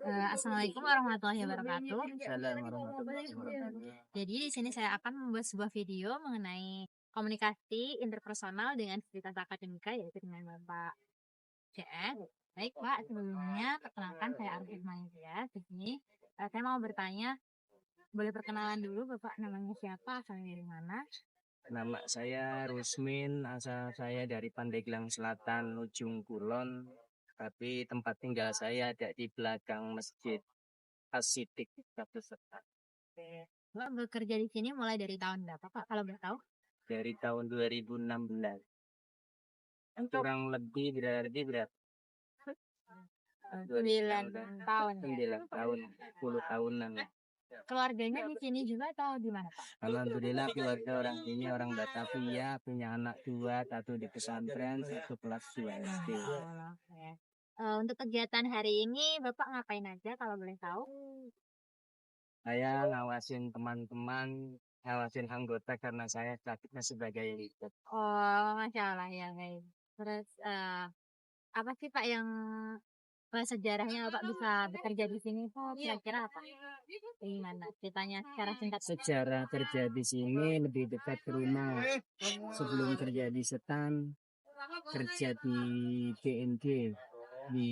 Assalamualaikum warahmatullahi wabarakatuh. Salam warahmatullahi wabarakatuh. Jadi di sini saya akan membuat sebuah video mengenai komunikasi interpersonal dengan fasilitas akademika yaitu dengan Bapak CS. Baik Pak, sebelumnya perkenalkan saya Arif Mania. Di sini saya mau bertanya, boleh perkenalan dulu Bapak namanya siapa, asalnya dari mana? Nama saya Rusmin, asal saya dari Pandeglang Selatan, ujung Kulon. Tapi tempat tinggal saya ada di belakang Masjid As-Siddiq Batu Serta. Bapak bekerja di sini mulai dari tahun berapa Pak, kalau boleh tahu? Dari tahun 2016. Kurang lebih berarti berapa? 9 tahun. 9 tahun, 10 tahunan. Keluarganya di sini juga atau di mana Pak? Alhamdulillah keluarga orang ini orang Batavia, punya anak 2, satu di pesantren, satu kelas 2 SD. Untuk kegiatan hari ini Bapak ngapain aja kalau boleh tahu? Saya ngawasin teman-teman, ngawasin anggota karena saya statusnya sebagai leader. Oh, Masya Allah ya baik. Terus apa sih Pak yang sejarahnya Bapak bisa bekerja di sini tuh kira-kira apa? Gimana ceritanya secara singkat? Sejarah kerja di sini lebih dekat ke rumah. Sebelum kerja di Setan, kerja di BNG, di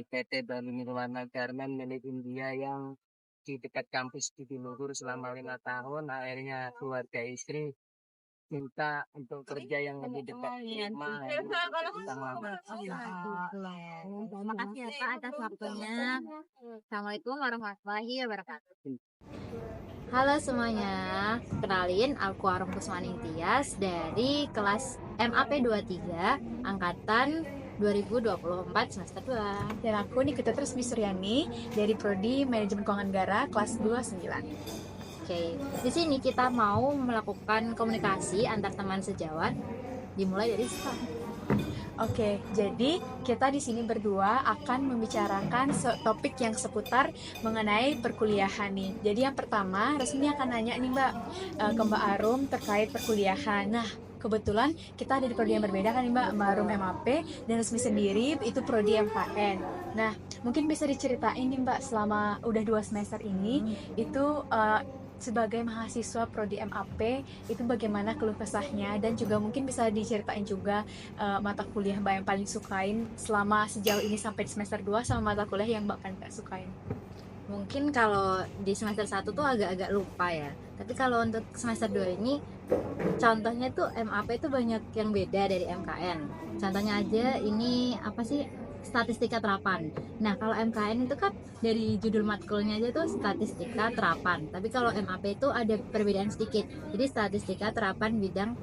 PT Banu Nirwana Garmen milik India yang di dekat kampus di Luhur selama 5 tahun. Akhirnya keluarga istri minta untuk kerja yang lebih dekat ke rumah. Terima kasih ya Pak atas waktunya. Assalamualaikum warahmatullahi wabarakatuh. Halo semuanya, kenalin aku Arum Kusmaning Tias dari kelas MAP 23 angkatan 2024 semester 2. Dan aku Nikita Tresmi Suryani dari Prodi Manajemen Keuangan Negara kelas 29. Oke, di sini kita mau melakukan komunikasi antar teman sejawat dimulai dari sekarang. Oke, jadi kita di sini berdua akan membicarakan topik yang seputar mengenai perkuliahan nih. Jadi yang pertama, Resmi akan nanya nih Mbak ke Mbak Arum terkait perkuliahan. Nah, kebetulan kita ada di prodi yang berbeda kan nih Mbak, Mbak Arum MAP dan Resmi sendiri itu prodi MKN. Nah, mungkin bisa diceritain nih Mbak selama udah 2 semester ini itu sebagai mahasiswa prodi MAP itu bagaimana keluh kesahnya, dan juga mungkin bisa diceritain juga mata kuliah Mbak yang paling sukain selama sejauh ini sampai di semester 2 sama mata kuliah yang Mbak paling gak sukain. Mungkin kalau di semester 1 tuh agak-agak lupa ya. Tapi kalau untuk semester 2 ini contohnya tuh MAP itu banyak yang beda dari MKN. Contohnya aja ini apa sih? Statistika terapan. Nah, kalau MKN itu kan dari judul matkulnya aja tuh statistika terapan. Tapi kalau MAP itu ada perbedaan sedikit. Jadi statistika terapan bidang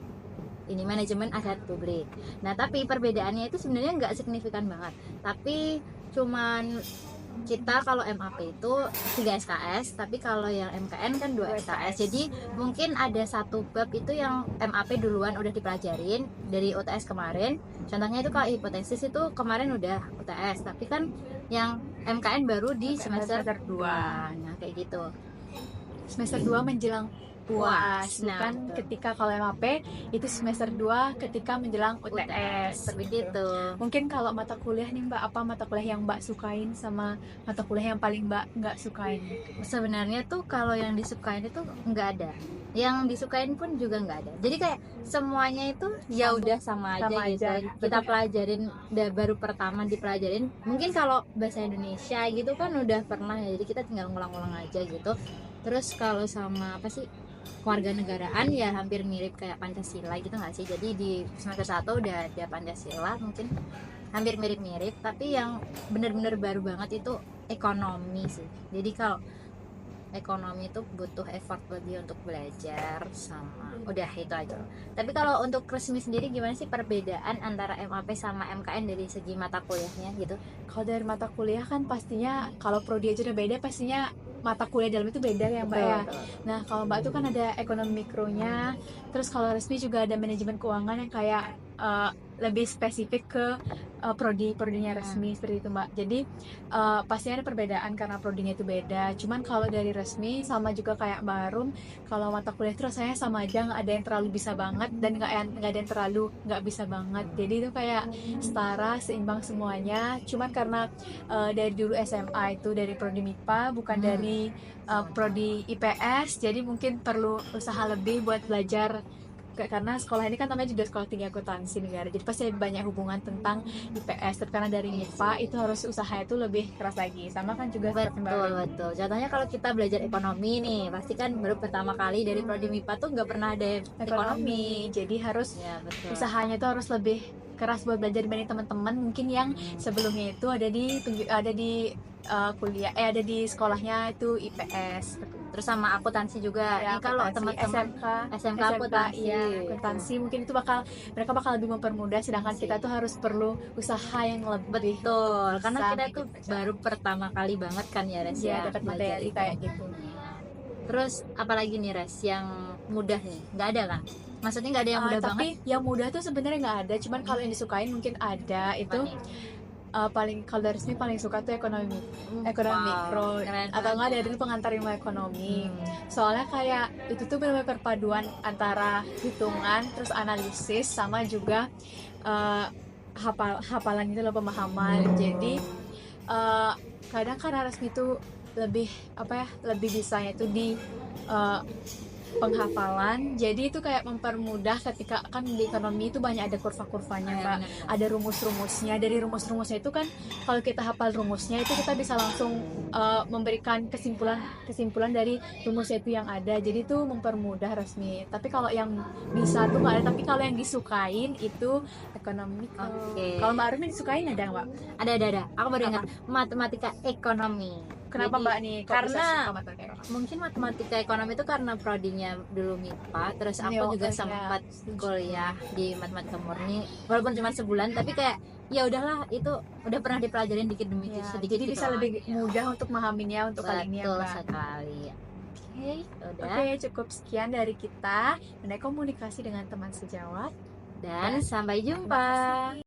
ini manajemen aset publik. Nah, tapi perbedaannya itu sebenarnya nggak signifikan banget. Tapi cuman kita kalau MAP itu 3 SKS, tapi kalau yang MKN kan 2 SKS. Jadi mungkin ada satu bab itu yang MAP duluan udah dipelajarin dari UTS kemarin. Contohnya itu kalau hipotesis itu kemarin udah UTS, tapi kan yang MKN baru di semester 2. Nah, kayak gitu. Semester 2 menjelang UAS, Nah, bukan ketika kalau MAP itu semester 2 ketika menjelang UTS. Seperti itu. Mungkin kalau mata kuliah nih Mbak, apa mata kuliah yang Mbak sukain sama mata kuliah yang paling Mbak nggak sukain? Sebenarnya tuh kalau yang disukain itu nggak ada, yang disukain pun juga nggak ada. Jadi kayak semuanya itu ya udah sama aja gitu. Kita pelajarin baru pertama dipelajarin. Mungkin kalau bahasa Indonesia gitu kan udah pernah ya, jadi kita tinggal ngulang-ngulang aja gitu. Terus kalau sama apa sih, kewarganegaraan ya hampir mirip kayak Pancasila gitu nggak sih. Jadi di semester 1 udah ada Pancasila, mungkin hampir mirip-mirip. Tapi yang bener-bener baru banget itu ekonomi sih. Jadi kalau ekonomi itu butuh effort lebih untuk belajar sama udah itu aja. Tapi kalau untuk Resmi sendiri gimana sih perbedaan antara MAP sama MKN dari segi mata kuliahnya gitu? Kalau dari mata kuliah kan pastinya kalau prodi aja udah beda, pastinya mata kuliah dalam itu beda ya Mbak ya. Nah kalau Mbak itu kan ada ekonomi mikronya, terus kalau Resmi juga ada manajemen keuangan yang kayak lebih spesifik ke prodinya resmi seperti itu Mbak. Jadi pasti ada perbedaan karena prodinya itu beda. Cuman kalau dari resmi sama juga kayak Mbak Arum, kalau mata kuliah itu rasanya sama aja, nggak ada yang terlalu bisa banget dan nggak ada yang terlalu nggak bisa banget. Jadi itu kayak setara, seimbang semuanya. Cuman karena dari dulu SMA itu dari prodi MIPA bukan dari prodi IPS, jadi mungkin perlu usaha lebih buat belajar karena sekolah ini kan namanya juga sekolah tinggi akuntansi negara, jadi pasti banyak hubungan tentang IPS. Tapi karena dari MIPA itu harus usaha itu lebih keras lagi, sama kan juga seperti Mbak Betul, Arum. betul. Contohnya kalau kita belajar ekonomi nih, pasti kan baru pertama kali dari prodi MIPA tuh nggak pernah ada ekonomi. Jadi harus Ya, betul. usahanya itu harus lebih keras buat belajar dibanding teman-teman mungkin yang sebelumnya itu ada di kuliah ada di sekolahnya itu IPS. Terus sama akuntansi juga. Ya, Ini kalau akuntansi, teman-teman SMK akuntansi, ya, akuntansi mungkin itu mereka bakal lebih mempermudah, sedangkan kita tuh harus perlu usaha yang lebih betul, karena besar kita gitu, tuh Kak. baru pertama kali banget kan ya Res ya ya dapat belajar materi itu. kayak gitu. Terus apalagi nih Res yang mudah nih? Nggak ada kan? Maksudnya nggak ada yang mudah Tapi banget? yang mudah tuh sebenarnya nggak ada, cuman kalau yang disukain mungkin ada. Itu Apa nih? paling kalau dari resmi paling suka tuh ekonomi Wow, mikro keren atau enggak banget. dari pengantar ilmu ekonomi. Soalnya kayak itu tuh benar-benar perpaduan antara hitungan terus analisis sama juga hafalan itu loh, pemahaman. Jadi kadang karena resmi itu lebih lebih bisanya itu di penghafalan, jadi itu kayak mempermudah ketika kan di ekonomi itu banyak ada kurva-kurvanya Ya, Kak, benar. ada rumus-rumusnya. Dari rumus-rumusnya itu kan kalau kita hafal rumusnya itu kita bisa langsung memberikan kesimpulan dari rumusnya itu yang ada, jadi itu mempermudah resmi. Tapi kalau yang bisa tuh nggak ada, tapi kalau yang disukain itu ekonomi. Oke. Kalau Mbak Arum yang disukain ada Mbak? Ada. Aku baru ingat matematika ekonomi. Kenapa Jadi, Mbak nih kok bisa karena suka matematika ekonomi? mungkin matematika ekonomi itu karena prodinya dulu MIPA, terus aku juga sempat kuliah di matematika murni walaupun cuma sebulan, tapi kayak ya udahlah, itu udah pernah dipelajarin dikit demi Ya, sedikit jadi gitu bisa loh. lebih mudah untuk memahaminya untuk kali ini ya Betul Mbak. sekali. Oke, udah. Oke, cukup sekian dari kita mengenai komunikasi dengan teman sejawat. Dan sampai jumpa.